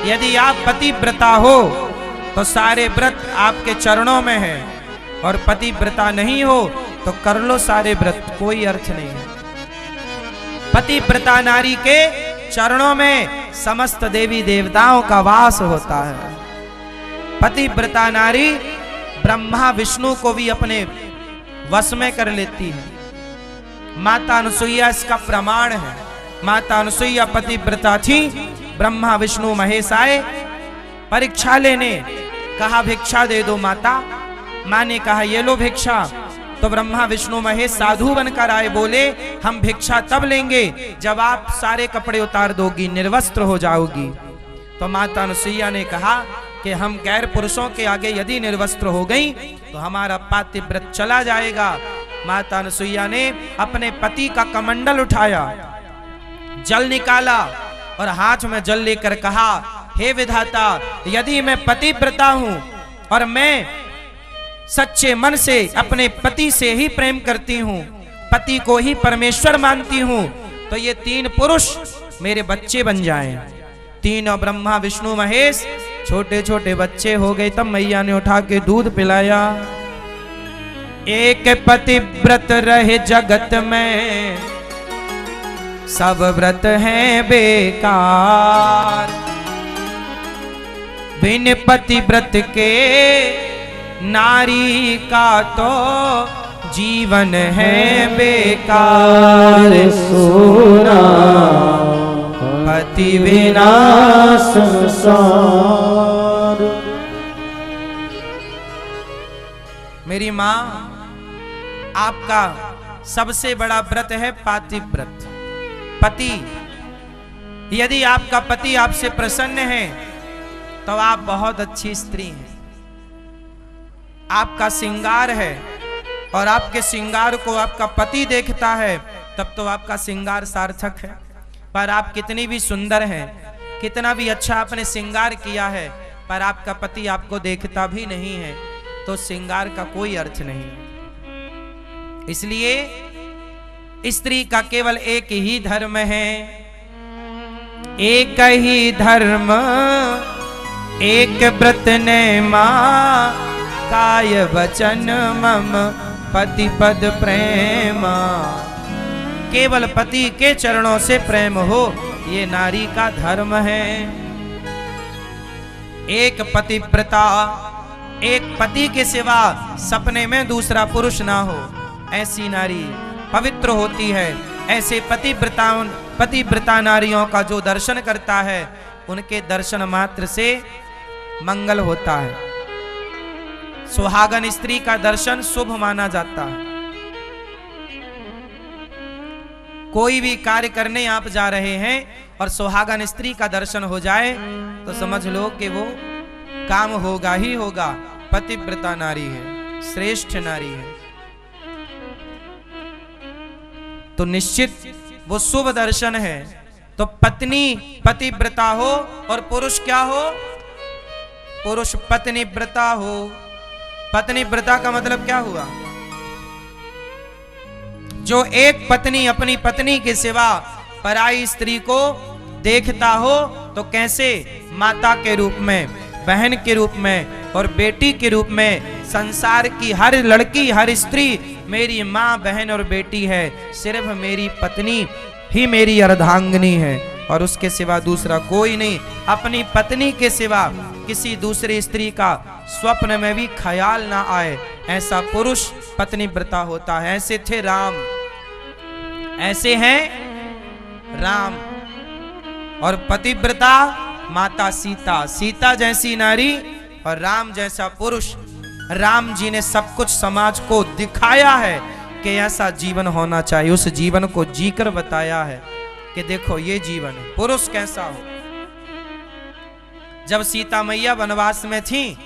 यदि आप पतिव्रता हो तो सारे व्रत आपके चरणों में है, और पतिव्रता नहीं हो तो कर लो सारे व्रत, कोई अर्थ नहीं है। पतिव्रता नारी के चरणों में समस्त देवी देवताओं का वास होता है। पतिव्रता नारी ब्रह्मा विष्णु को भी अपने वश में कर लेती है। माता अनुसुईया इसका प्रमाण है। माता अनुसुईया पतिव्रता थी। ब्रह्मा विष्णु महेश आए परीक्षा लेने, कहा भिक्षा दे दो माता। माँ ने कहा ये लो भिक्षा। तो ब्रह्मा विष्णु महेश साधु बनकर आए, बोले हम भिक्षा तब लेंगे जब आप सारे कपड़े उतार दोगी, निर्वस्त्र हो जाओगी। तो माता अनुसुईया ने कहा कि हम गैर पुरुषों के आगे यदि निर्वस्त्र हो गई तो हमारा पातिव्रत चला जाएगा। माता अनुसुईया ने अपने पति का कमंडल उठाया, जल निकाला और हाथ में जल लेकर कहा, हे विधाता, यदि मैं पतिव्रता हूं और मैं सच्चे मन से अपने पति से ही प्रेम करती हूं, पति को ही परमेश्वर मानती हूं, तो ये तीन पुरुष मेरे बच्चे बन जाएं। तीनों ब्रह्मा विष्णु महेश छोटे छोटे बच्चे हो गए। तब मैया ने उठा के दूध पिलाया। एक पतिव्रत रहे जगत में, सब व्रत हैं बेकार। बिन पतिव्रत के नारी का तो जीवन है बेकार। सोना पति बिना संसार। मेरी माँ, आपका सबसे बड़ा व्रत है पातिव्रत। पति, यदि आपका पति आपसे प्रसन्न है तो आप बहुत अच्छी स्त्री हैं। आपका श्रृंगार है और आपके श्रृंगार को आपका पति देखता है, तब तो आपका श्रृंगार सार्थक है। पर आप कितनी भी सुंदर हैं, कितना भी अच्छा आपने श्रृंगार किया है, पर आपका पति आपको देखता भी नहीं है, तो श्रृंगार का कोई अर्थ नहीं। इसलिए स्त्री का केवल एक ही धर्म है, एक ही धर्म एक व्रत ने मां, काय वचन मम पति पद प्रेम। केवल पति के चरणों से प्रेम हो, ये नारी का धर्म है। एक पतिव्रता, एक पति के सिवा सपने में दूसरा पुरुष ना हो, ऐसी नारी पवित्र होती है। ऐसे पतिव्रता नारियों का जो दर्शन करता है, उनके दर्शन मात्र से मंगल होता है। सुहागन स्त्री का दर्शन शुभ माना जाता है। कोई भी कार्य करने आप जा रहे हैं और सुहागन स्त्री का दर्शन हो जाए तो समझ लो कि वो काम होगा ही होगा। पतिव्रता नारी है, श्रेष्ठ नारी है, तो निश्चित वो शुभ दर्शन है। तो पत्नी पतिव्रता हो और पुरुष क्या हो? पुरुष पत्नीव्रता हो। पत्नीव्रता का मतलब क्या हुआ? जो एक पत्नी अपनी पत्नी के सिवा पराई स्त्री को देखता हो, तो कैसे माता के रूप में, बहन के रूप में और बेटी के रूप में संसार की हर लड़की, हर स्त्री मेरी माँ, बहन और बेटी है। सिर्फ मेरी पत्नी ही मेरी अर्धांगिनी है और उसके सिवा दूसरा कोई नहीं। अपनी पत्नी के सिवा किसी दूसरी स्त्री का स्वप्न में भी ख्याल ना आए, ऐसा पुरुष पत्नीव्रता होता है। ऐसे थे राम, ऐसे हैं राम। और पतिव्रता माता सीता, सीता जैसी नारी और राम जैसा पुरुष। राम जी ने सब कुछ समाज को दिखाया है कि ऐसा जीवन होना चाहिए। उस जीवन को जीकर बताया है कि देखो ये जीवन है, पुरुष कैसा हो। जब सीता मैया वनवास में थी,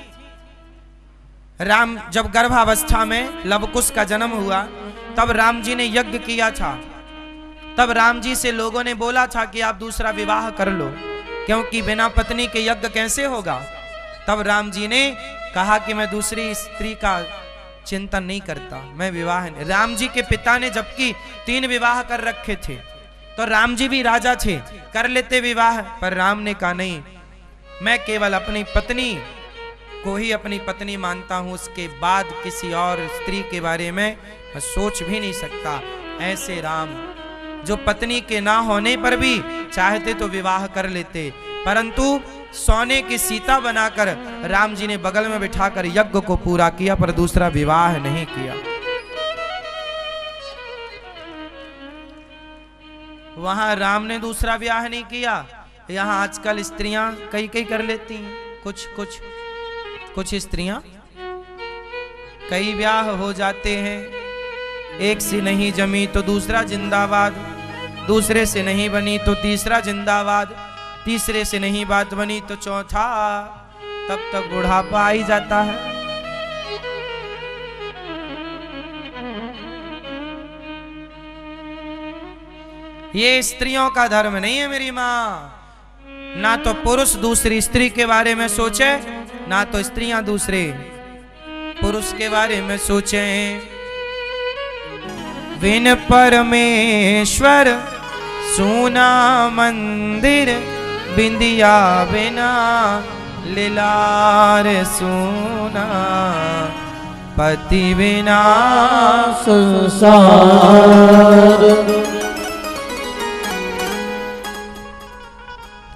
राम जब गर्भावस्था में लवकुश का जन्म हुआ, तब राम जी ने यज्ञ किया था। तब राम जी से लोगों ने बोला था कि आप दूसरा विवाह कर लो, क्योंकि बिना पत्नी के यज्ञ कैसे होगा। तब राम जी ने कहा कि मैं दूसरी स्त्री का चिंतन नहीं करता, मैं विवाह नहीं। राम जी के पिता ने जबकि 3 विवाह कर रखे थे, तो राम जी भी राजा थे, कर लेते विवाह, पर राम ने कहा नहीं, मैं केवल अपनी पत्नी को ही अपनी पत्नी मानता हूं, उसके बाद किसी और स्त्री के बारे में मैं सोच भी नहीं सकता। ऐसे राम जो पत्नी के ना होने पर भी चाहते तो विवाह कर लेते, परंतु सोने की सीता बनाकर राम जी ने बगल में बिठाकर यज्ञ को पूरा किया, पर दूसरा विवाह नहीं किया। वहां राम ने दूसरा विवाह नहीं किया। यहाँ आजकल स्त्रियां कई कर लेती हैं, कुछ स्त्रियां कई ब्याह हो जाते हैं। एक से नहीं जमी तो दूसरा जिंदाबाद, दूसरे से नहीं बनी तो तीसरा जिंदाबाद, तीसरे से नहीं बात बनी तो चौथा, तब तक बुढ़ापा आ ही जाता है। ये स्त्रियों का धर्म नहीं है मेरी माँ। ना तो पुरुष दूसरी स्त्री के बारे में सोचे, ना तो स्त्रियां दूसरे पुरुष के बारे में सोचे। बिन परमेश्वर सोना मंदिर, बिंदिया बिना लीलार सोना, पति बिना संसार।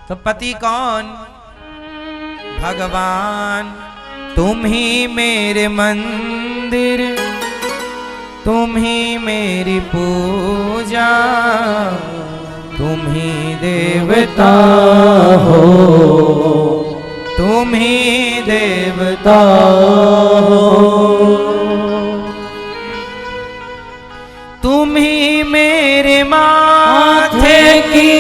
तो पति कौन? भगवान। तुम ही मेरे मंदिर, तुम ही मेरी पूजा, तुम ही देवता हो, तुम ही देवता हो। तुम ही मेरे माथे की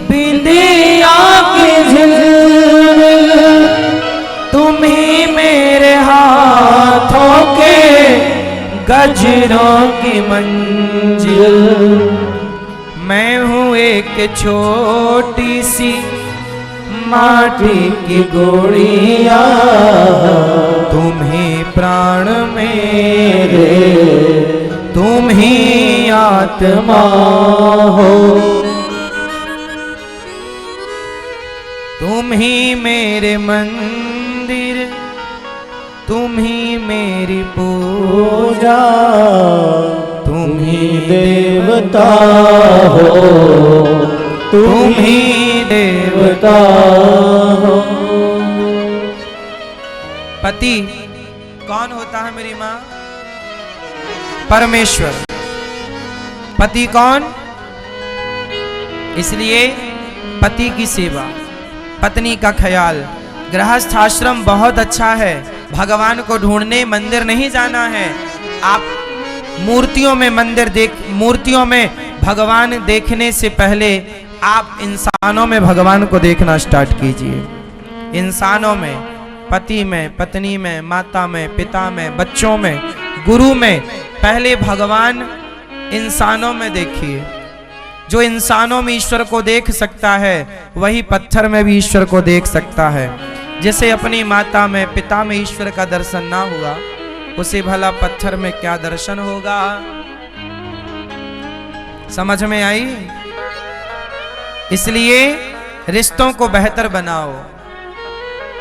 बिंदिया की झिलमिल, तुम ही मेरे हाथों के गजरों की मंजिल। मैं हूँ एक छोटी सी माटी की गुड़िया, तुम ही प्राण मेरे, तुम ही आत्मा हो। तुम ही मेरे मंदिर, तुम ही मेरी पूजा, तुम ही देवता हो, तुम ही देवता हो। पति कौन होता है मेरी माँ? परमेश्वर। पति कौन? इसलिए पति की सेवा, पत्नी का ख्याल। गृहस्थ आश्रम बहुत अच्छा है, भगवान को ढूंढने मंदिर नहीं जाना है। आप मूर्तियों में मूर्तियों में भगवान देखने से पहले आप इंसानों में भगवान को देखना स्टार्ट कीजिए। इंसानों में, पति में, पत्नी में, माता में, पिता में, बच्चों में, गुरु में, पहले भगवान इंसानों में देखिए। जो इंसानों में ईश्वर को देख सकता है वही पत्थर में भी ईश्वर को देख सकता है। जिसे अपनी माता में, पिता में ईश्वर का दर्शन ना हुआ, उसे भला पत्थर में क्या दर्शन होगा? समझ में आई? इसलिए रिश्तों को बेहतर बनाओ।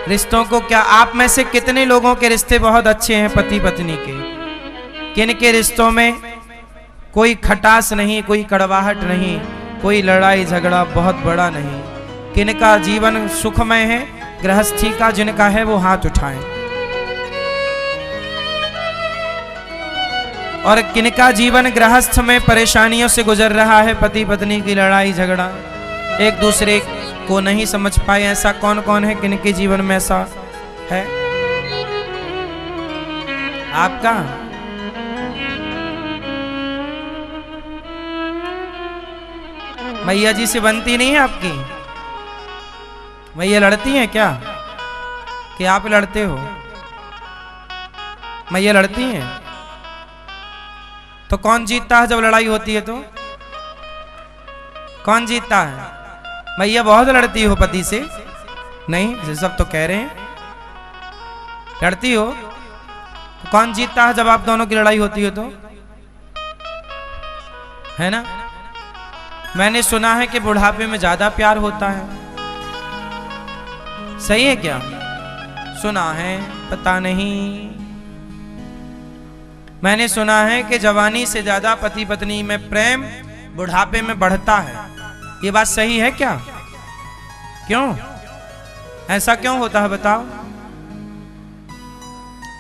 रिश्तों को क्या, आप में से कितने लोगों के रिश्ते बहुत अच्छे हैं पति पत्नी के? किन के रिश्तों में कोई खटास नहीं, कोई कड़वाहट नहीं, कोई लड़ाई झगड़ा बहुत बड़ा नहीं? किनका जीवन सुखमय है गृहस्थी का? जिनका है वो हाथ उठाएं। और किनका जीवन गृहस्थ में परेशानियों से गुजर रहा है? पति पत्नी की लड़ाई झगड़ा, एक दूसरे को नहीं समझ पाए, ऐसा कौन कौन है? किनके जीवन में ऐसा है? आपका? मैया जी से बनती नहीं है आपकी? मैया लड़ती हैं क्या? कि आप लड़ते हो? मैया लड़ती हैं? तो कौन जीतता है जब लड़ाई होती है? तो कौन जीतता है? मैया बहुत लड़ती हो पति से? नहीं, सब तो कह रहे हैं लड़ती हो। तो कौन जीतता है जब आप दोनों की लड़ाई होती हो? तो है ना? मैंने सुना है कि बुढ़ापे में ज्यादा प्यार होता है। सही है क्या? सुना है, पता नहीं। मैंने सुना है कि जवानी से ज्यादा पति पत्नी में प्रेम बुढ़ापे में बढ़ता है। ये बात सही है क्या? क्यों ऐसा क्यों होता है बताओ?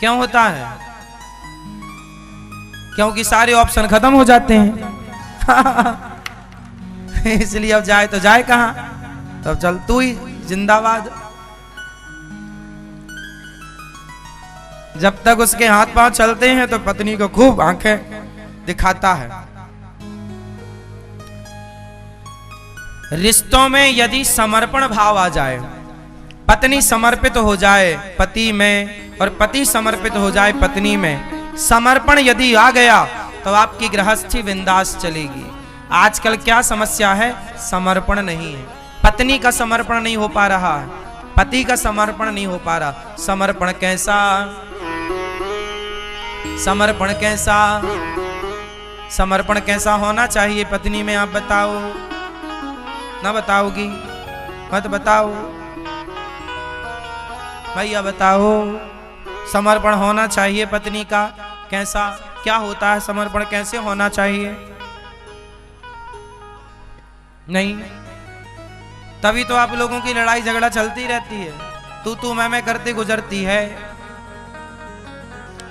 क्यों होता है? क्योंकि सारे ऑप्शन खत्म हो जाते हैं। इसलिए अब जाए तो जाए कहां? तब चल तू ही जिंदाबाद। जब तक उसके हाथ पांव चलते हैं तो पत्नी को खूब आंखें दिखाता है। रिश्तों में यदि समर्पण भाव आ जाए, पत्नी समर्पित हो जाए पति में और पति समर्पित हो जाए पत्नी में, समर्पण यदि आ गया तो आपकी गृहस्थी बिंदास चलेगी। आजकल क्या समस्या है? समर्पण नहीं है। पत्नी का समर्पण नहीं हो पा रहा है, पति का समर्पण नहीं हो पा रहा। समर्पण कैसा? समर्पण कैसा? समर्पण कैसा होना चाहिए पत्नी में? आप बताओ ना? बताओगी? मत बताओ भैया, बताओ। समर्पण होना चाहिए पत्नी का कैसा? क्या होता है समर्पण? कैसे होना चाहिए? नहीं, तभी तो आप लोगों की लड़ाई झगड़ा चलती रहती है, तू मैं करते गुजरती है,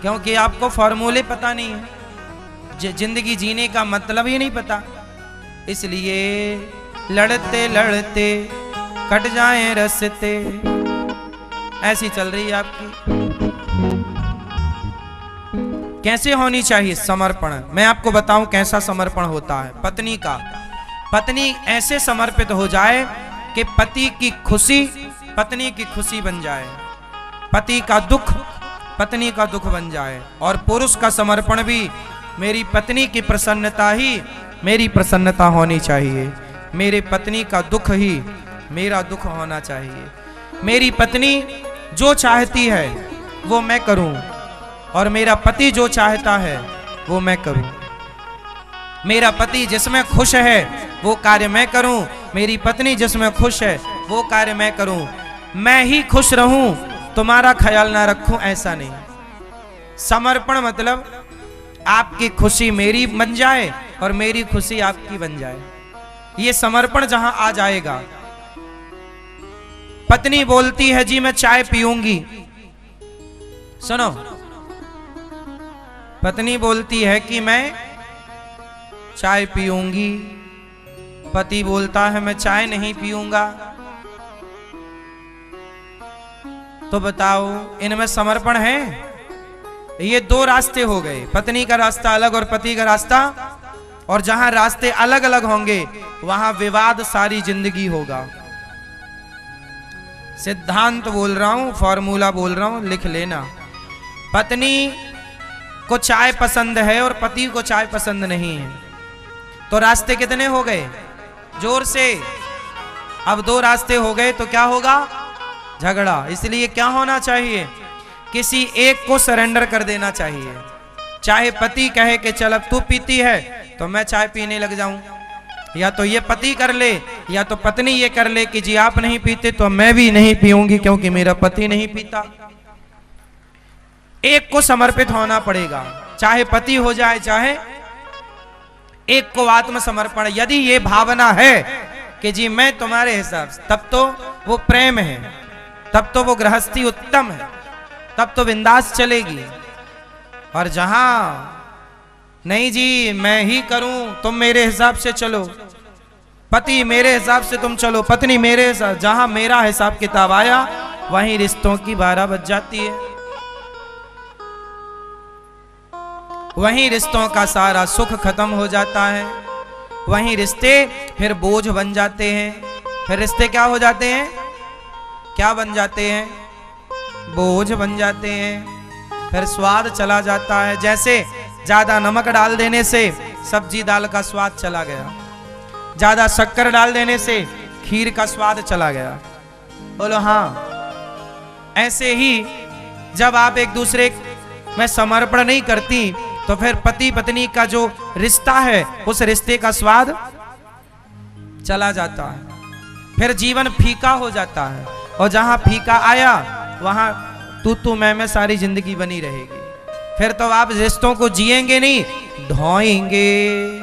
क्योंकि आपको फॉर्मूले पता नहीं है, जिंदगी जीने का मतलब ही नहीं पता। इसलिए लड़ते लड़ते कट जाएं रस्ते, ऐसी चल रही है आपकी। कैसे होनी चाहिए समर्पण? मैं आपको बताऊं कैसा समर्पण होता है पत्नी का। पत्नी ऐसे समर्पित हो जाए कि पति की खुशी पत्नी की खुशी बन जाए, पति का दुख पत्नी का दुख बन जाए। और पुरुष का समर्पण भी मेरी पत्नी की प्रसन्नता ही मेरी प्रसन्नता होनी चाहिए, मेरे पत्नी का दुख ही मेरा दुख होना चाहिए। मेरी पत्नी जो चाहती है वो मैं करूं और मेरा पति जो चाहता है वो मैं करूं। मेरा पति जिसमें खुश है वो कार्य मैं करूं, मेरी पत्नी जिसमें खुश है वो कार्य मैं करूं। मैं ही खुश रहूं, तुम्हारा ख्याल ना रखूं, ऐसा नहीं। समर्पण मतलब आपकी खुशी मेरी बन जाए और मेरी खुशी आपकी बन जाए। ये समर्पण जहां आ जाएगा, पत्नी बोलती है जी मैं चाय पीऊंगी, सुनो, पत्नी बोलती है कि मैं चाय पीऊंगी, पति बोलता है मैं चाय नहीं पीऊंगा, तो बताओ इनमें समर्पण है? ये दो रास्ते हो गए, पत्नी का रास्ता अलग और पति का रास्ता। और जहां रास्ते अलग अलग होंगे वहां विवाद सारी जिंदगी होगा। सिद्धांत बोल रहा हूं, फॉर्मूला बोल रहा हूं, लिख लेना। पत्नी को चाय पसंद है और पति को चाय पसंद नहीं है, तो रास्ते कितने हो गए? जोर से। अब दो रास्ते हो गए तो क्या होगा? झगड़ा। इसलिए क्या होना चाहिए? किसी एक को सरेंडर कर देना चाहिए। चाहे पति कहे कि चल अब तू पीती है तो मैं चाय पीने लग जाऊं, या तो ये पति कर ले या तो पत्नी ये कर ले कि जी आप नहीं पीते तो मैं भी नहीं पीऊंगी क्योंकि मेरा पति नहीं पीता। एक को समर्पित होना पड़ेगा, चाहे पति हो जाए चाहे एक को आत्मसमर्पण। यदि ये भावना है कि जी मैं तुम्हारे हिसाब से, तब तो वो प्रेम है, तब तो वो गृहस्थी उत्तम है, तब तो बिंदास चलेगी। और जहां नहीं जी मैं ही करूं, तुम मेरे हिसाब से चलो, पति मेरे हिसाब से तुम चलो, पत्नी मेरे हिसाब, जहां मेरा हिसाब किताब आया वहीं रिश्तों की 12 बज जाती है, वहीं रिश्तों का सारा सुख खत्म हो जाता है, वहीं रिश्ते फिर बोझ बन जाते हैं। फिर रिश्ते क्या हो जाते हैं? क्या बन जाते हैं? बोझ बन जाते हैं। फिर स्वाद चला जाता है, जैसे ज्यादा नमक डाल देने से सब्जी दाल का स्वाद चला गया, ज्यादा शक्कर डाल देने से खीर का स्वाद चला गया। बोलो हाँ। ऐसे ही जब आप एक दूसरे में समर्पण नहीं करती तो फिर पति पत्नी का जो रिश्ता है उस रिश्ते का स्वाद चला जाता है, फिर जीवन फीका हो जाता है। और जहां फीका आया वहां तू मैं सारी जिंदगी बनी रहेगी। फिर तो आप रिश्तों को जिएंगे नहीं, ढोएंगे।